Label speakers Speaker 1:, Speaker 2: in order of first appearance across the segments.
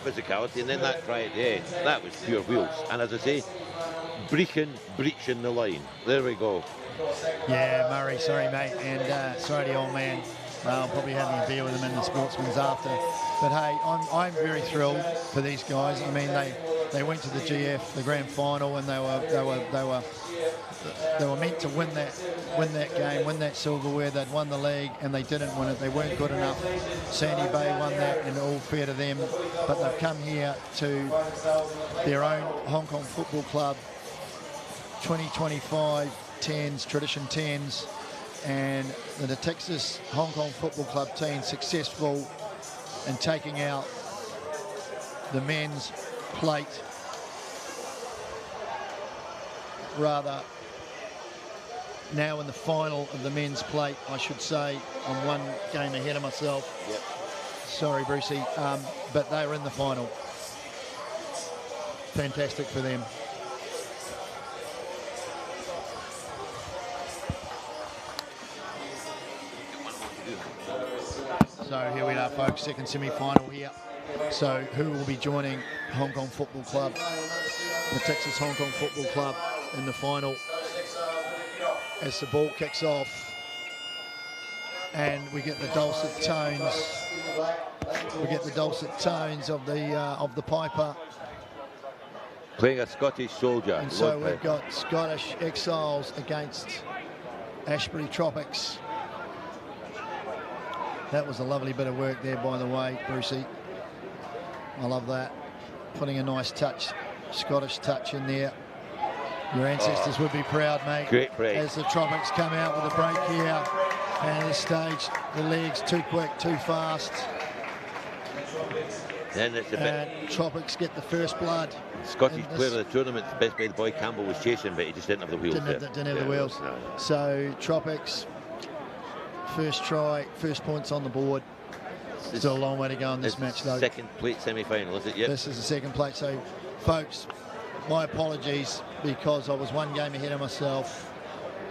Speaker 1: physicality, and then that try at the end, that was pure wheels. And as I say, breaching the line. There we go.
Speaker 2: Yeah, Murray, sorry, mate, and sorry to the old man. I'll probably having a beer with him in the Sportsman's after. But hey, I'm very thrilled for these guys. I mean, they went to the GF, the grand final, and they were meant to win that game, win that silverware. They'd won the league, and they didn't win it. They weren't good enough. Sandy Bay won that, and all fair to them. But they've come here to their own Hong Kong Football Club 2025 10s, Tradition 10s, and the Texas Hong Kong Football Club team successful in taking out the men's plate, rather now in the final of the men's plate, I should say. I'm one game ahead of myself.
Speaker 1: Yep.
Speaker 2: Sorry, Brucey, but they were in the final. Fantastic for them. So here we are, folks, second semi-final here. So who will be joining Hong Kong Football Club, the Texas Hong Kong Football Club, in the final as the ball kicks off, and we get the dulcet tones. We get the dulcet tones of the piper.
Speaker 1: Playing a Scottish soldier.
Speaker 2: And so we've got Scottish Exiles against Ashbury Tropics. That was a lovely bit of work there, by the way, Brucey. I love that. Putting a nice touch, Scottish touch in there. Your ancestors would be proud, mate.
Speaker 1: Great break.
Speaker 2: As the Tropics come out with a break here. And at this stage, the legs too quick, too fast.
Speaker 1: Then it's a bit.
Speaker 2: And Tropics get the first blood.
Speaker 1: Scottish player of the tournament, the best mate, Boy Campbell, was chasing, but he just didn't have the wheels.
Speaker 2: Didn't have the wheels.
Speaker 1: No.
Speaker 2: So Tropics, first try, first points on the board. Still a long way to go in this match, though.
Speaker 1: Second plate semi-final, is it? Yep.
Speaker 2: This is the second plate. So, folks, my apologies, because I was one game ahead of myself.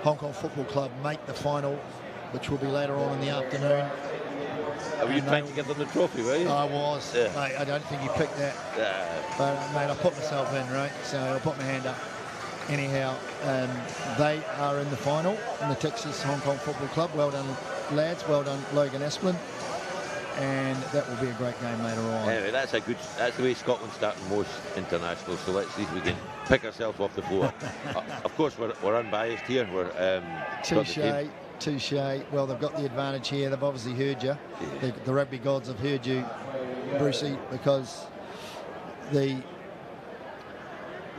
Speaker 2: Hong Kong Football Club make the final, which will be later on in the afternoon.
Speaker 1: Were you trying to give them the trophy, were you?
Speaker 2: I was.
Speaker 1: Yeah.
Speaker 2: Mate, I don't think he picked that. But, mate, I put myself in, right? So I put my hand up. Anyhow, they are in the final in the Texas Hong Kong Football Club. Well done, lads. Well done, Logan Asplin. And that will be a great game later on.
Speaker 1: Anyway, that's the way Scotland's starting most internationals. So let's see if we can pick ourselves off the floor. Of course, we're unbiased here. We're
Speaker 2: Touche. Well, they've got the advantage here. They've obviously heard you.
Speaker 1: Yeah.
Speaker 2: The rugby gods have heard you, Brucey, because the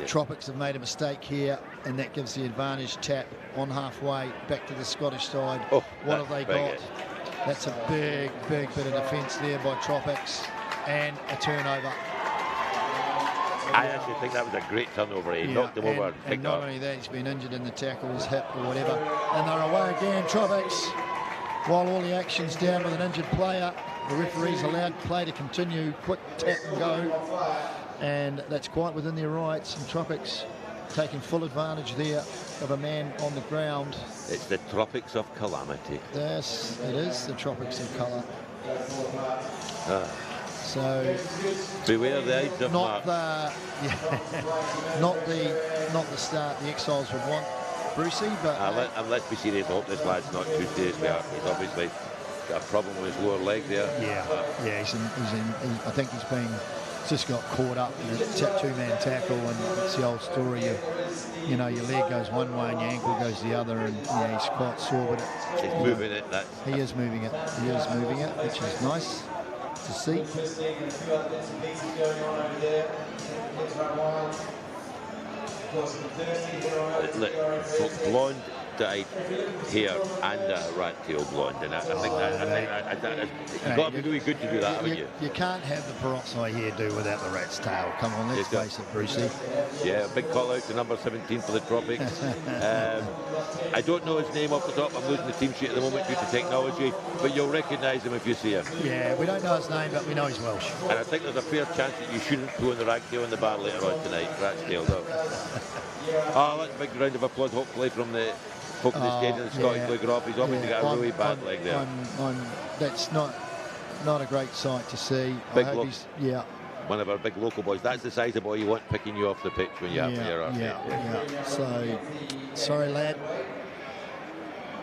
Speaker 2: Tropics have made a mistake here, and that gives the advantage. Tap on halfway back to the Scottish side.
Speaker 1: Oh,
Speaker 2: what have they got? That's a big bit of defence there by Tropics, and a turnover.
Speaker 1: I actually think that was a great turnover. He knocked him over and picked
Speaker 2: and not
Speaker 1: up.
Speaker 2: only that, he's been injured in the tackle, his hip or whatever. And they're away again, Tropics. While all the action's down with an injured player, the referee's allowed play to continue. Quick tap and go. And that's quite within their rights. And Tropics taking full advantage there of a man on the ground.
Speaker 1: It's the Tropics of Calamity.
Speaker 2: Yes, it is the Tropics of colour. So
Speaker 1: beware the Ides of March.
Speaker 2: Not the start the Exiles would want, Brucey. But
Speaker 1: and let's be serious. I hope this lad's not too seriously hurt. He's obviously got a problem with his lower leg there.
Speaker 2: Yeah. I think he's been just got caught up in a two-man tackle, and it's the old story. You know, your leg goes one way and your ankle goes the other, and yeah, he's quite sore. But
Speaker 1: he's moving it.
Speaker 2: He is moving it. He is moving it, which is nice to see.
Speaker 1: Look, blonde dyed hair and a rat tail blonde, and I think you've got to be really good to do that, haven't you?
Speaker 2: You can't have the peroxide hairdo without the rat's tail. Come on, let's face it, Brucey.
Speaker 1: Yeah, big call out to number 17 for the Tropics. I don't know his name off the top. I'm losing the team sheet at the moment due to technology, but you'll recognise him if you see him. Yeah,
Speaker 2: we don't know his name, but we know he's Welsh.
Speaker 1: And I think there's a fair chance that you shouldn't throw in the ragtail in the bar later on tonight. Rat's tail, though. That's a big round of applause, hopefully, from the folk in the stadium, the Scottish League off. He's obviously got a really bad leg there.
Speaker 2: That's not a great sight to see.
Speaker 1: Big one of our big local boys. That's the size of boy you want picking you off the pitch when you're
Speaker 2: yeah. So, sorry, lad.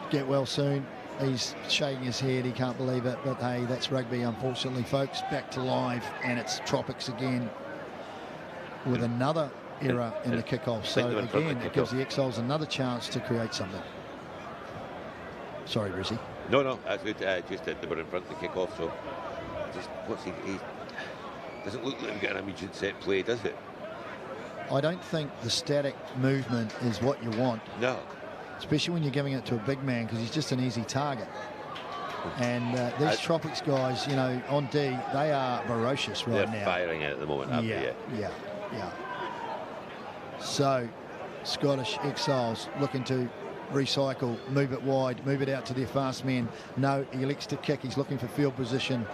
Speaker 2: Get well soon. He's shaking his head. He can't believe it. But, hey, that's rugby, unfortunately, folks. Back to live, and it's Tropics again with another error in the kickoff. So, again, it gives the Exiles another chance to create something. Sorry, Rizzy.
Speaker 1: No, that's good. Just that they were in front of the kickoff, so just what's he doesn't look like he's getting an immediate set play, does it?
Speaker 2: I don't think the static movement is what you want.
Speaker 1: No.
Speaker 2: Especially when you're giving it to a big man, because he's just an easy target. And these Tropics guys, you know, on D, they are ferocious right now.
Speaker 1: They're firing it at the moment.
Speaker 2: Yeah. So, Scottish Exiles looking to recycle, move it wide, move it out to their fast men. No, he elects to kick. He's looking for field position,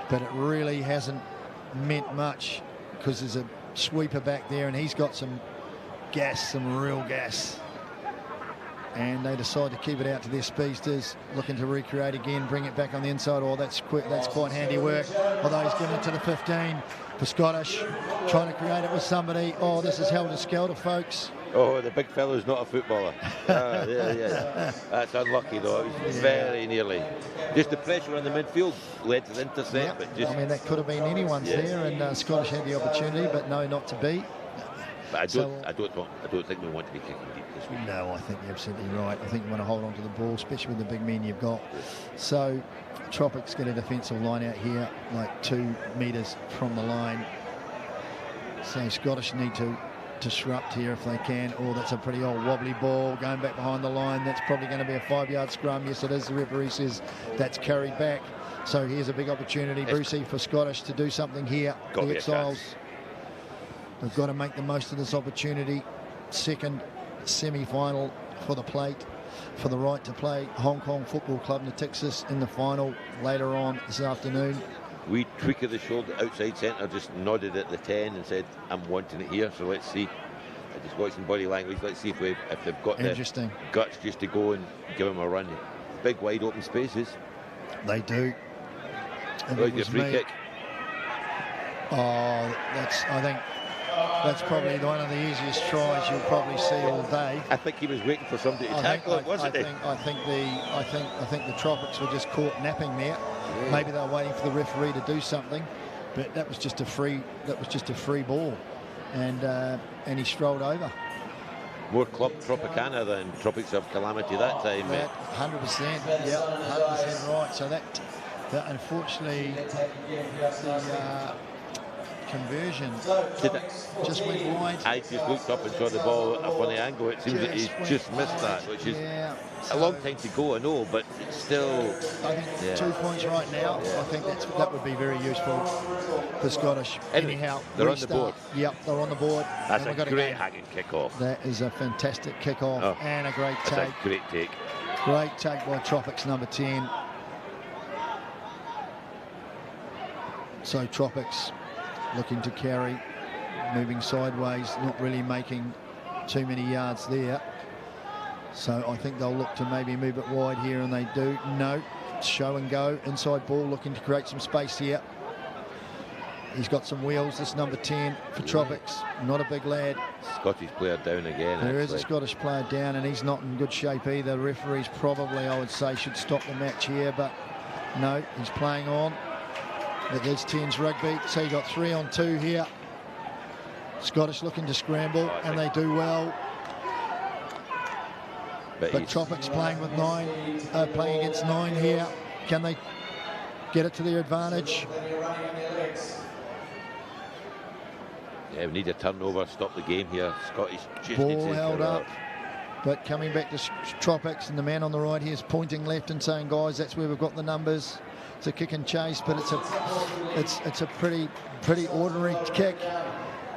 Speaker 2: but it really hasn't meant much because there's a sweeper back there and he's got some gas, some real gas. And they decide to keep it out to their speedsters, looking to recreate again, bring it back on the inside. Oh, that's quick. That's quite handy work. Although he's given it to the 15 for Scottish, trying to create it with somebody. Oh, this is helter-skelter, folks.
Speaker 1: Oh, the big fellow's not a footballer. Yeah. That's unlucky, though. It was very nearly. Just the pressure on the midfield led to the intercept. But just,
Speaker 2: I mean, that could have been anyone's there, and Scottish had the opportunity, but no, not to be.
Speaker 1: But I don't think we want to be kicking deep this week.
Speaker 2: No, I think you're absolutely right. I think you want to hold on to the ball, especially with the big men you've got. So, Tropics get a defensive line out here, like 2 metres from the line. So Scottish need to disrupt here if they can. Oh, that's a pretty old wobbly ball going back behind the line. That's probably going to be a 5-yard scrum. Yes, it is. The referee says that's carried back. So here's a big opportunity, Brucey, for Scottish to do something here. The Exiles, they've got to make the most of this opportunity. Second semi-final for the plate, for the right to play Hong Kong Football Club in the Texas in the final later on this afternoon.
Speaker 1: We tweak of the shoulder, outside centre just nodded at the 10 and said, I'm wanting it here, so let's see. I just watching body language, let's see if they've got the guts just to go and give them a run. Big wide open spaces.
Speaker 2: They do. And
Speaker 1: it was free kick.
Speaker 2: Oh, I think that's probably one of the easiest tries you'll probably see all day.
Speaker 1: I think he was waiting for somebody to tackle it, wasn't it?
Speaker 2: I think the Tropics were just caught napping there. Yeah. Maybe they were waiting for the referee to do something, but that was just a free ball, and he strolled over.
Speaker 1: More Club Tropicana than Tropics of Calamity that time.
Speaker 2: 100%, yeah, 100% right. So that unfortunately the conversion just went wide.
Speaker 1: I just looked up and saw the ball up on the angle. It seems that he's just missed that, which is a long time to go, I know, but it's still.
Speaker 2: I think 2 points right now. I think that would be very useful for Scottish. Anyhow,
Speaker 1: they're on the board.
Speaker 2: Yep, they're on the board.
Speaker 1: That's a great hanging kick-off.
Speaker 2: That is a fantastic kick-off and a great take.
Speaker 1: That's a great take.
Speaker 2: Great take by Tropics number 10. So Tropics looking to carry, moving sideways, not really making too many yards there. So I think they'll look to maybe move it wide here, and they do. No, show and go, inside ball, looking to create some space here. He's got some wheels, this number 10 for Tropics, not a big lad.
Speaker 1: Scottish player down again.
Speaker 2: There is a Scottish player down, and he's not in good shape either. The referees probably, I would say, should stop the match here, but no, he's playing on. It is 10's rugby, so you got 3 on 2 here. Scottish looking to scramble, and they do well. But Tropics playing with 9, playing against 9 here. Can they get it to their advantage?
Speaker 1: Yeah, we need a turnover, stop the game here. Scottish just
Speaker 2: ball held up. But coming back to Tropics, and the man on the right here is pointing left and saying, guys, that's where we've got the numbers. It's a kick and chase, but it's a pretty ordinary kick.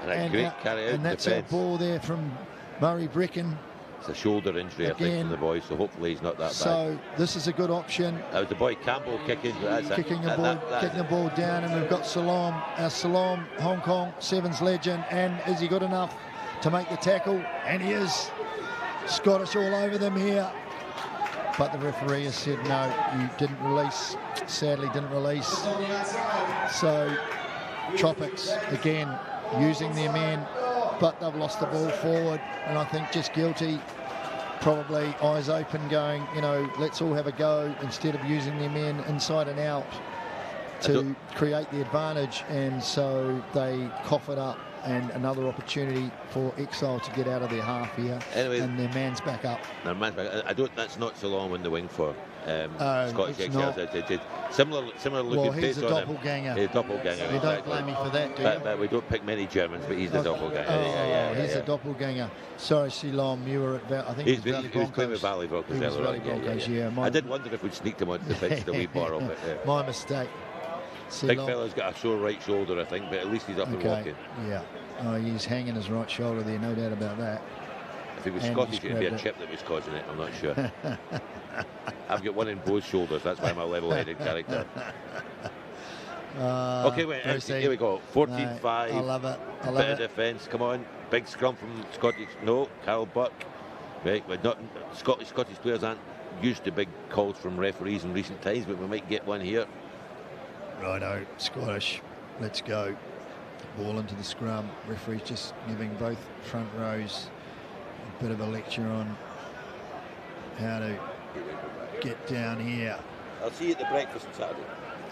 Speaker 1: And great carry out.
Speaker 2: And that's a ball there from Murray Brecken.
Speaker 1: It's a shoulder injury, I think, for the boy, so hopefully he's not that bad.
Speaker 2: So this is a good option.
Speaker 1: That was the boy Campbell kicking.
Speaker 2: Kicking the ball down, and we've got Salam, Hong Kong Sevens legend, and is he good enough to make the tackle? And he is. Scottish all over them here. But the referee has said, no, you didn't release. Sadly, didn't release. So Tropics, again, using their men, but they've lost the ball forward, and I think just guilty, probably eyes open going, let's all have a go instead of using their men inside and out to create the advantage, and so they cough it up, and another opportunity for Exile to get out of their half here, anyway, and their man's back up.
Speaker 1: Their man's back. That's not so long on the wing for Scottish Exiles. Similar looking face on him.
Speaker 2: Doppelganger.
Speaker 1: He's a doppelganger.
Speaker 2: You don't blame me for that, do you?
Speaker 1: But we don't pick many Germans, but he's the doppelganger.
Speaker 2: He's a doppelganger. Sorry, Silom, you were at I think
Speaker 1: he was playing with Valley Broncos. I did wonder if we'd sneaked him onto the pitch the wee bar of it.
Speaker 2: My mistake.
Speaker 1: Big fella's got a sore right shoulder, I think, but at least he's up and walking.
Speaker 2: Yeah. Oh, he's hanging his right shoulder there, no doubt about that.
Speaker 1: If he was Scottish, it'd be a chip that was causing it. I'm not sure. I've got one in both shoulders. That's why I'm a level-headed character. Okay, wait. Here we go. 14-5.
Speaker 2: I love it.
Speaker 1: A bit of defence. Come on. Big scrum from Scottish. No, Carl Buck. Right, but not Scottish players aren't used to big calls from referees in recent times, but we might get one here.
Speaker 2: Righto, Scottish. Let's go. Ball into the scrum. Referee's just giving both front rows a bit of a lecture on how to get down here.
Speaker 1: I'll see you at the breakfast on Saturday.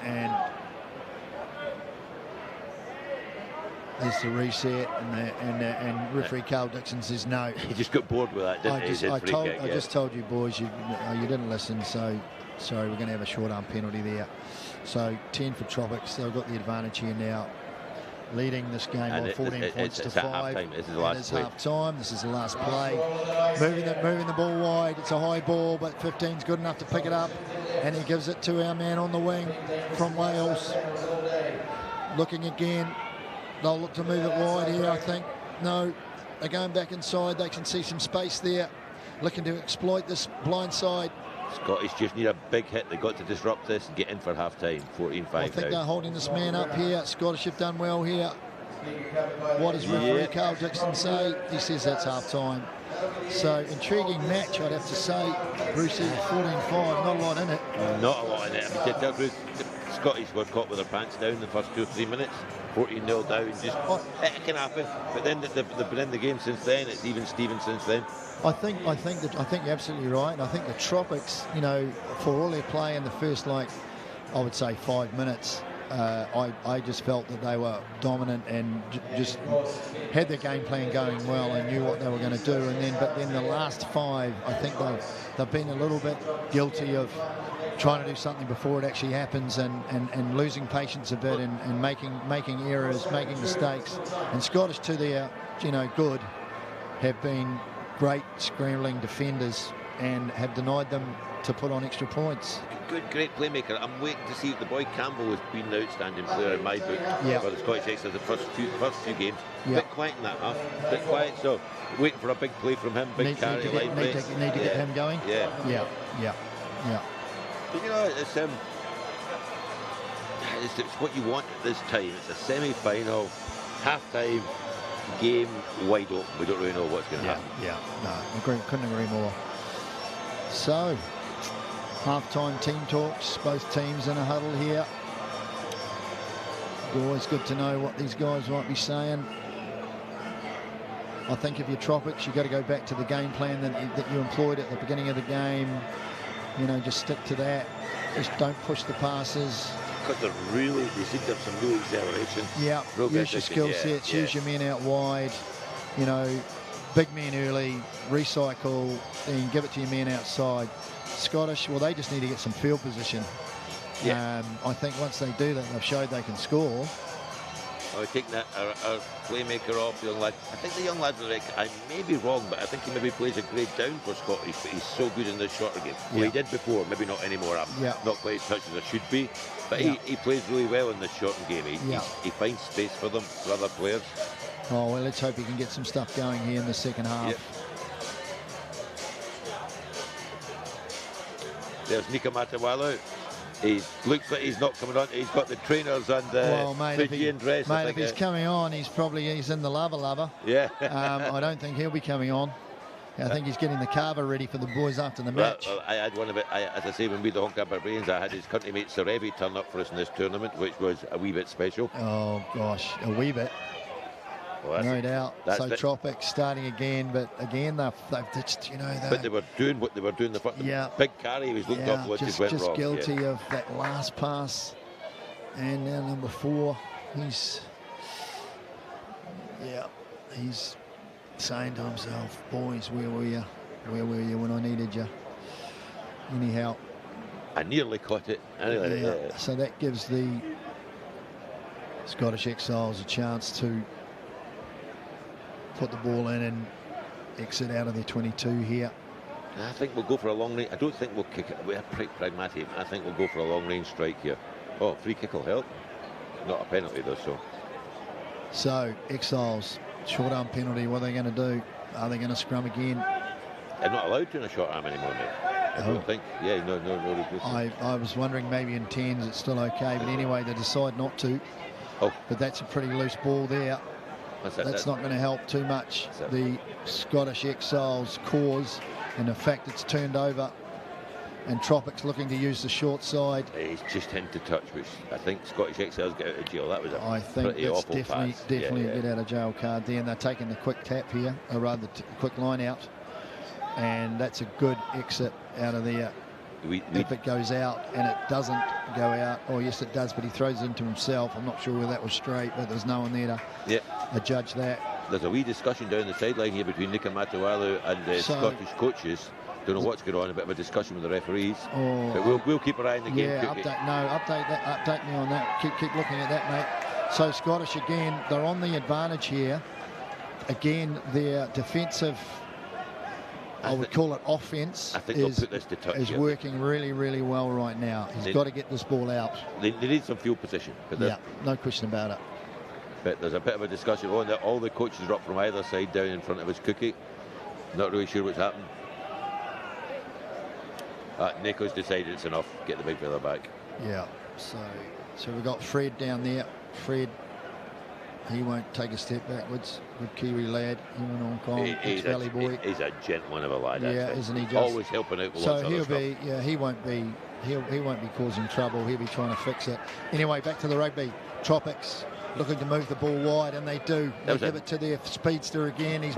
Speaker 2: And there's the reset, and referee Carl Dixon says no.
Speaker 1: He just got bored with that, didn't he?
Speaker 2: I just told you boys, you didn't listen, so sorry, we're going to have a short arm penalty there. So 10 for Tropics. They've got the advantage here now, leading this game on 14 points to 5.
Speaker 1: This is the last play.
Speaker 2: Half time. This is the last play. Moving the ball wide. It's a high ball, but 15's good enough to pick it up, and he gives it to our man on the wing from Wales. Looking again. They'll look to move it wide here, I think. No, they're going back inside. They can see some space there, looking to exploit this blind side.
Speaker 1: Scottish just need a big hit. They've got to disrupt this and get in for half-time. 14-5
Speaker 2: I think they're holding this man up here. Scottish have done well here. What does referee Carl Dixon say? He says that's half-time. So, intriguing match, I'd have to say. Brucey, 14-5, not a lot in it.
Speaker 1: Not a lot in it. I mean, the Scottish were caught with their pants down the first 2 or 3 minutes. 14-0 down. It can happen. But then they've been in the game since then. It's even Steven since then.
Speaker 2: I think you're absolutely right. And I think the Tropics, for all their play in the first, I would say 5 minutes, I just felt that they were dominant and just had their game plan going well and knew what they were going to do. But then the last 5, I think they've been a little bit guilty of trying to do something before it actually happens and losing patience a bit and making errors, making mistakes. And Scottish, to their good, have been great scrambling defenders and have denied them to put on extra points.
Speaker 1: Great playmaker. I'm waiting to see if the boy Campbell has been an outstanding player in my book for the Scottish Exiles the first few games. A bit quiet in that half, a bit quiet. So waiting for a big play from him, big carry, line play.
Speaker 2: Need to get him going.
Speaker 1: Yeah. But it's what you want at this time. It's a semi-final, half-time game, wide open. We don't really know what's going to happen.
Speaker 2: Couldn't agree more. So, half-time team talks. Both teams in a huddle here. Always good to know what these guys might be saying. I think if you're Tropics, you've got to go back to the game plan that you employed at the beginning of the game. Just stick to that. Just don't push the passes.
Speaker 1: Because they seem to have some real acceleration.
Speaker 2: Yeah, use your skill sets, use your men out wide. Big men early, recycle, and give it to your men outside. Scottish, well, they just need to get some field position. Yeah. I think once they do that, they've showed they can score.
Speaker 1: I would take that our playmaker off, the young lad. I think the young lad, I may be wrong, but I think he maybe plays a grade down for Scottish, but he's so good in this shorter game. Well, he did before, maybe not anymore. I'm not quite as touched as I should be, but he plays really well in this shorter game. He finds space for them, for other players.
Speaker 2: Oh, well, let's hope he can get some stuff going here in the second half.
Speaker 1: Yep. There's Nika Matawalu. He looks like he's not coming on. He's got the trainers and the Fijian dress.
Speaker 2: Mate, if he's coming on, he's in the lava.
Speaker 1: Yeah.
Speaker 2: I don't think he'll be coming on. I think he's getting the carver ready for the boys after the match.
Speaker 1: Well, I had one of it, as I say, when we the Honka Barbarians, I had his country mate Sir Evie turn up for us in this tournament, which was a wee bit special.
Speaker 2: Oh, gosh, a wee bit. Well, no doubt. So Tropics starting again, but again, they've ditched,
Speaker 1: But they were doing what they were doing. The big carry was looked off, what just went wrong.
Speaker 2: Just guilty of that last pass. And now number 4, he's saying to himself, boys, where were you? Where were you when I needed you? Anyhow.
Speaker 1: I nearly caught it.
Speaker 2: So that gives the Scottish Exiles a chance to put the ball in and exit out of their 22 here.
Speaker 1: I think we'll go for a long range. I don't think we'll kick it. We're pretty pragmatic. I think we'll go for a long range strike here. Oh, free kick will help. Not a penalty though,
Speaker 2: So Exiles, short arm penalty. What are they going to do? Are they going to scrum again?
Speaker 1: They're not allowed to in a short arm anymore, mate. I don't think. Yeah, no.
Speaker 2: I was wondering maybe in 10s it's still okay, but anyway, they decide not to.
Speaker 1: Oh.
Speaker 2: But that's a pretty loose ball there. That's not going to help too much the Scottish Exiles' cause, and the fact it's turned over. And Tropics looking to use the short side.
Speaker 1: He's just hinted to touch, which I think Scottish Exiles get out of jail. That was a pretty awful pass.
Speaker 2: Definitely a get out of jail card there. And they're taking the quick tap here, or rather quick line out. And that's a good exit out of there. If it goes out, and it doesn't go out, oh yes it does, but he throws it into himself. I'm not sure whether that was straight, but there's no one there to judge that.
Speaker 1: There's a wee discussion down the sideline here between Nika Matawalu and the Scottish coaches. Don't know what's going on, a bit of a discussion with the referees. But we'll keep our eye on the game.
Speaker 2: Yeah, update me on that. Keep looking at that, mate. So Scottish again, they're on the advantage here. Again, their defensive, I would call it offense,
Speaker 1: I think they'll put this to touch
Speaker 2: is working really, really well right now. He's got to get this ball out.
Speaker 1: They need some field position.
Speaker 2: Yeah, no question about it.
Speaker 1: But there's a bit of a discussion on that. All the coaches are up from either side down in front of his cookie. Not really sure what's happened. Nico's decided it's enough. Get the big fella back.
Speaker 2: Yeah. So we've got Fred down there. Fred, he won't take a step backwards. Good Kiwi lad. He went on Kong.
Speaker 1: He's a gentleman of a lad.
Speaker 2: Yeah, isn't he? Just
Speaker 1: always helping out with
Speaker 2: so he'll be. Yeah, he won't be causing trouble. He'll be trying to fix it. Anyway, back to the rugby. Tropics looking to move the ball wide, and they do. They give it to their speedster again. He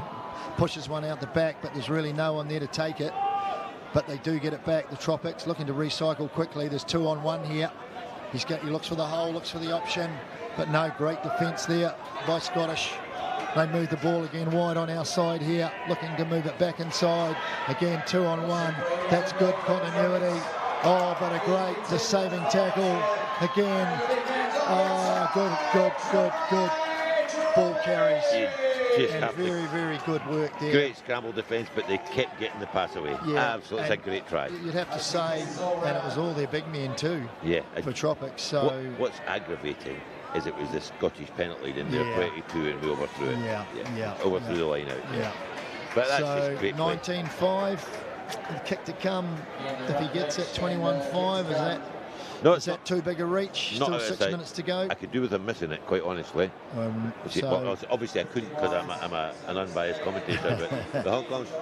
Speaker 2: pushes one out the back, but there's really no one there to take it. But they do get it back. The Tropics looking to recycle quickly. There's 2-on-1 here. He looks for the hole, looks for the option, but no, great defence there by Scottish. They move the ball again wide on our side here, looking to move it back inside. Again, 2-on-1. That's good continuity. Oh, but a great saving tackle again. Oh, good ball carries. And very, very good work there.
Speaker 1: Great scramble defence, but they kept getting the pass away. Yeah, absolutely, it's a great try.
Speaker 2: You'd have to say, and it was all their big men too.
Speaker 1: Yeah,
Speaker 2: for Tropics. So
Speaker 1: what's aggravating is it was the Scottish penalty in their 22, and we overthrew it. Overthrew the line out.
Speaker 2: Yeah.
Speaker 1: But that's just great
Speaker 2: 19-5. The kick to come. If he gets it, 21-5. Is that too big a reach? Still 6 minutes to go.
Speaker 1: I could do with him missing it, quite honestly. Obviously, I couldn't because I'm an unbiased commentator. But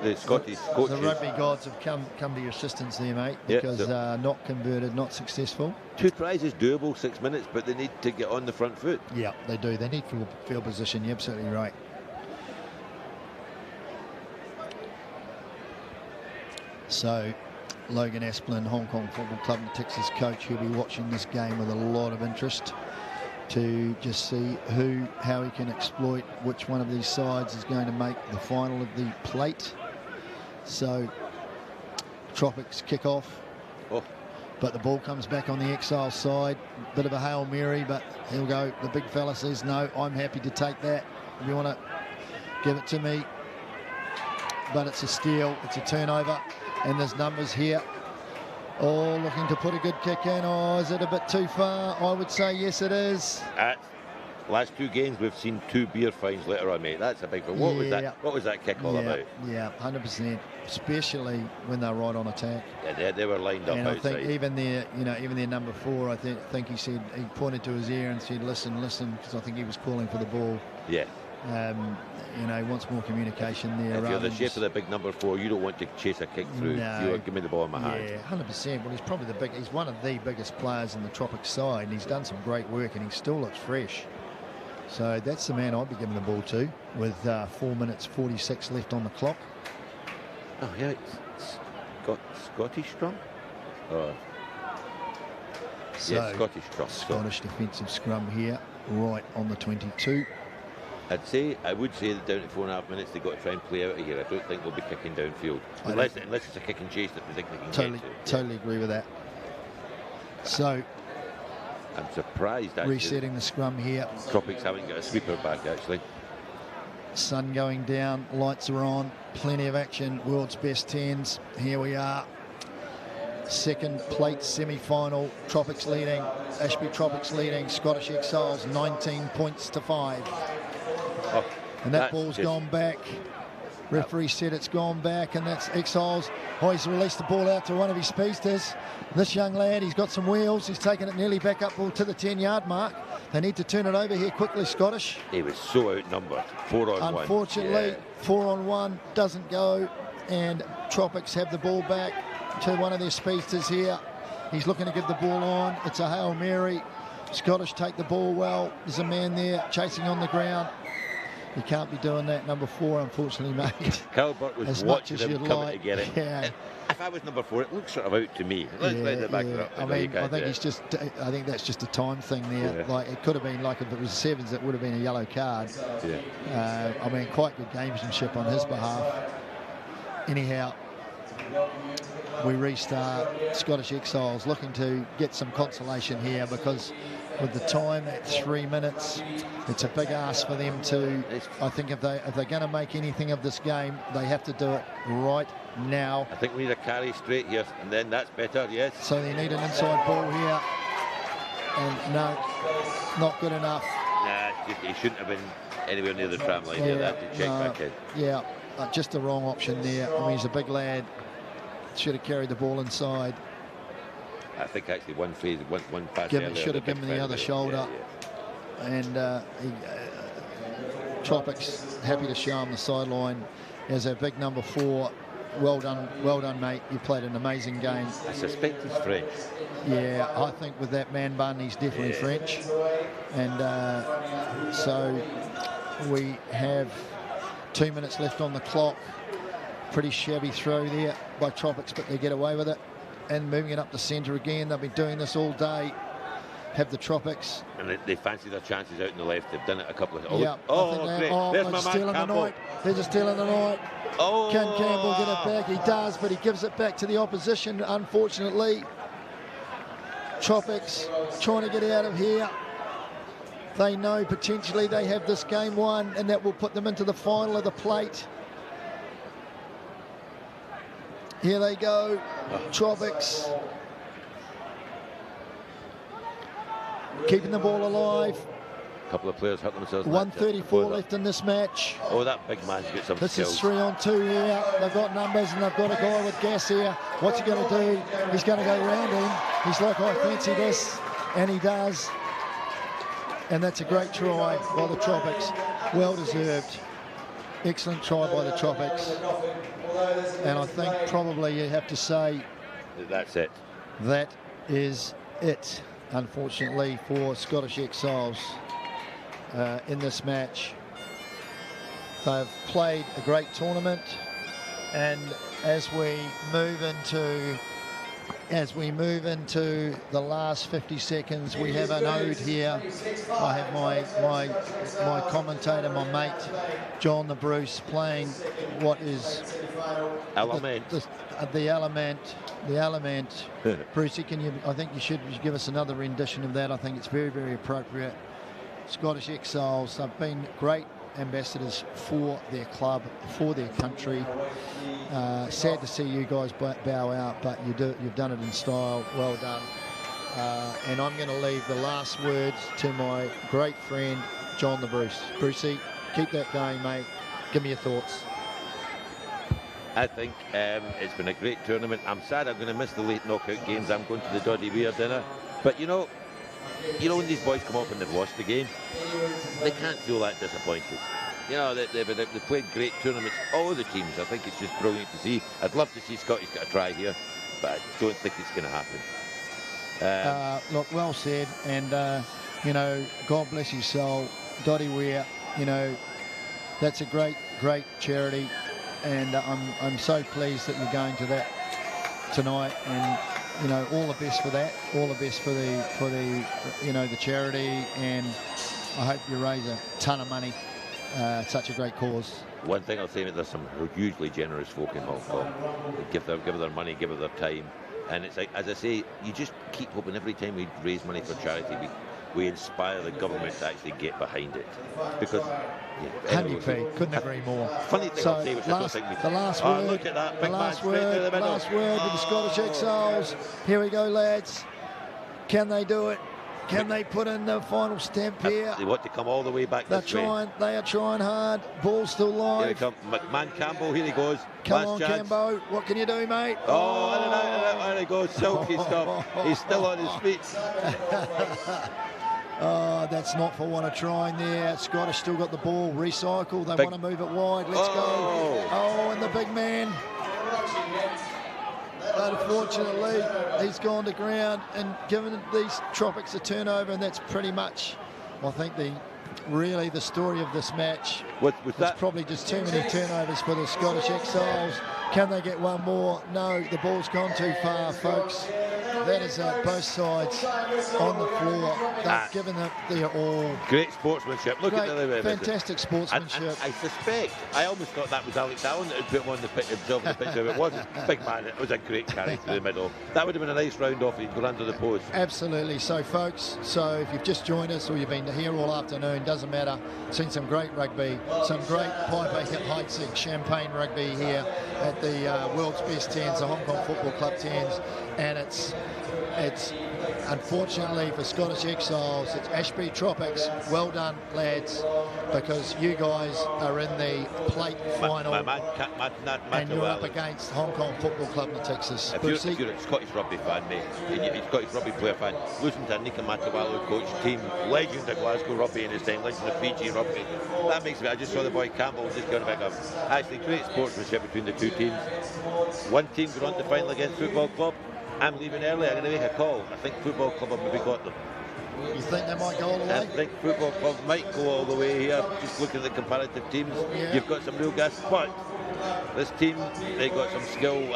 Speaker 1: the Scottish coaches,
Speaker 2: the rugby gods have come to your assistance there, mate, because not converted, not successful.
Speaker 1: 2 tries is doable, 6 minutes, but they need to get on the front foot.
Speaker 2: Yeah, they do. They need field position. You're absolutely right. So Logan Asplin, Hong Kong Football Club and Texas coach, he'll be watching this game with a lot of interest to just see how he can exploit which one of these sides is going to make the final of the plate. So Tropics kick off, but the ball comes back on the Exile side. Bit of a Hail Mary, but he'll go. The big fella says, no, I'm happy to take that. If you want to give it to me. But it's a steal, it's a turnover. And there's numbers here. Oh, looking to put a good kick in. Oh, is it a bit too far? I would say yes, it is.
Speaker 1: Last 2 games, we've seen 2 beer fines later on, mate. That's a big one. What was that kick all about?
Speaker 2: Yeah, 100%. Especially when they're right on attack.
Speaker 1: Yeah, they were lined up
Speaker 2: and
Speaker 1: outside.
Speaker 2: I think even their number 4, I think he said, he pointed to his ear and said, listen, because I think he was calling for the ball.
Speaker 1: Yeah.
Speaker 2: You know, he wants more communication there.
Speaker 1: If you're the shape of the big number 4, you don't want to chase a kick through.
Speaker 2: No.
Speaker 1: You want to give me the ball in my hand.
Speaker 2: Yeah, 100%. Well, he's probably he's one of the biggest players in the Tropics side, and he's done some great work, and he still looks fresh. So that's the man I'd be giving the ball to, with 4 minutes 46 left on the clock.
Speaker 1: Oh yeah, it's Scottish strong.
Speaker 2: So,
Speaker 1: yeah, Scottish strong.
Speaker 2: Scottish defensive scrum here, right on the 22.
Speaker 1: I would say that down to 4.5 minutes they've got to try and play out of here. I don't think they'll be kicking downfield. Unless it's a kick and chase that they think they can get to.
Speaker 2: Totally agree with that. So
Speaker 1: I'm surprised actually.
Speaker 2: Resetting the scrum here.
Speaker 1: Tropics haven't got a sweeper back actually.
Speaker 2: Sun going down, lights are on, plenty of action, world's best 10s. Here we are. Second plate semi-final, Tropics leading, Ashbury Tropics leading, Scottish Exiles 19 points to 5.
Speaker 1: Oh,
Speaker 2: and that ball's gone back. Referee said it's gone back, and that's Exiles. Oh, he's released the ball out to one of his speedsters. This young lad, he's got some wheels. He's taken it nearly back up to the 10-yard mark. They need to turn it over here quickly, Scottish.
Speaker 1: He was so outnumbered, 4-on-1.
Speaker 2: Unfortunately, 4-on-1 doesn't go, and Tropics have the ball back to one of their speedsters here. He's looking to give the ball on. It's a Hail Mary. Scottish take the ball well. There's a man there chasing on the ground. You can't be doing that, number 4, unfortunately, mate.
Speaker 1: Calvert was watching him coming to get it.
Speaker 2: Yeah.
Speaker 1: If I was number 4, it looks sort of out to me. Let's let it back up.
Speaker 2: I mean, I think that's just a time thing there. Yeah. Like, it could have been, like, if it was 7s, it would have been a yellow card. Yeah. I mean, quite good gamesmanship on his behalf. Anyhow, we restart. Scottish Exiles looking to get some consolation here, because with the time at 3 minutes, it's a big ask for them to. I think if they're going to make anything of this game, they have to do it right now.
Speaker 1: I think we need a carry straight here, and then that's better. Yes.
Speaker 2: So they need an inside ball here, and no, not good enough.
Speaker 1: Nah, he shouldn't have been anywhere near the tram line. Yeah, that to check back in.
Speaker 2: Yeah, just the wrong option there. I mean, he's a big lad. Should have carried the ball inside.
Speaker 1: I think actually one phase, one pass
Speaker 2: should have given the other shoulder. Yeah. And Tropics happy to show him the sideline as a big number 4. Well done, mate. You played an amazing game.
Speaker 1: I suspect he's French.
Speaker 2: Yeah, I think with that man bun, he's definitely French. And so we have 2 minutes left on the clock. Pretty shabby throw there by Tropics, but they get away with it. And moving it up the centre again. They've been doing this all day. Have the Tropics.
Speaker 1: And they fancy their chances out in the left. They've done it a couple of...
Speaker 2: Yeah,
Speaker 1: great. There's my man Campbell.
Speaker 2: They're just stealing the night.
Speaker 1: Oh.
Speaker 2: Can Campbell get it back? He does, but he gives it back to the opposition, unfortunately. Tropics trying to get out of here. They know potentially they have this game won, and that will put them into the final of the plate. Here they go, Tropics. Keeping the ball alive.
Speaker 1: A couple of players hurt themselves.
Speaker 2: 1:34 left in this match.
Speaker 1: Oh, that big man's got some skills.
Speaker 2: This is 3-on-2 here. They've got numbers, and they've got a guy with gas here. What's he going to do? He's going to go round him. He's like, I fancy this, and he does. And that's a great try by the Tropics. Well deserved. Excellent try by the Tropics. And I think probably you have to say
Speaker 1: that's it.
Speaker 2: That is it, unfortunately, for Scottish Exiles in this match. They've played a great tournament, and as we move into the last 50 seconds, we have an ode here. I have my commentator, my mate, John the Bruce, playing what is the element. Brucey, I think you should give us another rendition of that. I think it's very, very appropriate. Scottish Exiles have been great ambassadors for their club, for their country. Sad to see you guys bow out, but you've done it in style. Well done. And I'm going to leave the last words to my great friend, John the Bruce. Brucey, keep that going, mate. Give me your thoughts.
Speaker 1: I think it's been a great tournament. I'm sad I'm going to miss the late knockout games. I'm going to the Doddy Weir dinner. But, you know, you know, when these boys come off and they've lost the game, they can't feel that disappointed. You know, they've played great tournaments, all the teams. I think it's just brilliant to see. I'd love to see Scotty's got a try here, but I don't think it's going to happen.
Speaker 2: Look, well said, and you know, God bless his soul, Dottie Weir. You know, that's a great charity, and I'm so pleased that you're going to that tonight, and you know, all the best for that, all the best for the you know, the charity, and I hope you raise a ton of money. Such a great cause.
Speaker 1: One thing I'll say, there's some hugely generous folk in Hong Kong. They give their money, give their time, and it's like, as I say, you just keep hoping every time we raise money for charity, we inspire the government to actually get behind it. Because,
Speaker 2: anyway, couldn't agree more.
Speaker 1: Funny thing I'll say, which I don't think
Speaker 2: the last word,
Speaker 1: look at that, big
Speaker 2: last
Speaker 1: man,
Speaker 2: word,
Speaker 1: the middle.
Speaker 2: last word with the Scottish Exiles. Here we go, lads. Can they do it? Can they put in the final stamp here?
Speaker 1: They want to come all the way back this way.
Speaker 2: They are trying hard. Ball's still live.
Speaker 1: Here he comes. McMahon Campbell, here he goes.
Speaker 2: Come
Speaker 1: Last
Speaker 2: on,
Speaker 1: chance.
Speaker 2: Cambo. What can you do, mate?
Speaker 1: Oh, in and out, there he goes. Silky stuff. He's still on his feet.
Speaker 2: Oh, that's not for want of trying there. Scottish still got the ball. Recycle. They want to move it wide. Let's go. Oh, and the big man. Unfortunately, he's gone to ground and given these Tropics a turnover, and that's pretty much, I think, really the story of this match. There's probably just too many turnovers for the Scottish Exiles. Can they get one more? No, the ball's gone too far, folks. That is both sides on the floor. They've given their all.
Speaker 1: Great sportsmanship. Look at the
Speaker 2: fantastic sportsmanship.
Speaker 1: And I suspect, I almost thought that was Alex Allen that had put him on the pitch himself in the picture. It wasn't. Big man, it was a great carry to the middle. That would have been a nice round off if he'd gone under the post.
Speaker 2: Absolutely. So, folks, if you've just joined us or you've been here all afternoon, doesn't matter. Seen some great rugby, some great Piper Heidsieck champagne rugby here at the world's best tens, the Hong Kong Football Club tens, and it's unfortunately for Scottish Exiles, it's Ashbury Tropics. Well done, lads, because you guys are in the plate final, and you're up against Hong Kong Football Club in Texas.
Speaker 1: If you're a Scottish rugby fan, mate, and you're a Scottish rugby player fan, losing to Nika Matawalu coach team, legend of Glasgow rugby in his time, legend of Fiji rugby, that makes me. I just saw the boy Campbell just going back up. Actually, great sportsmanship between the two teams. One team got on to final against Football Club. I'm leaving early. I'm going to make a call. I think Football Club have maybe got them.
Speaker 2: You think they might go all the way?
Speaker 1: I think Football Club might go all the way here. Just looking at the comparative teams, you've got some real gas. But this team, they got some skill.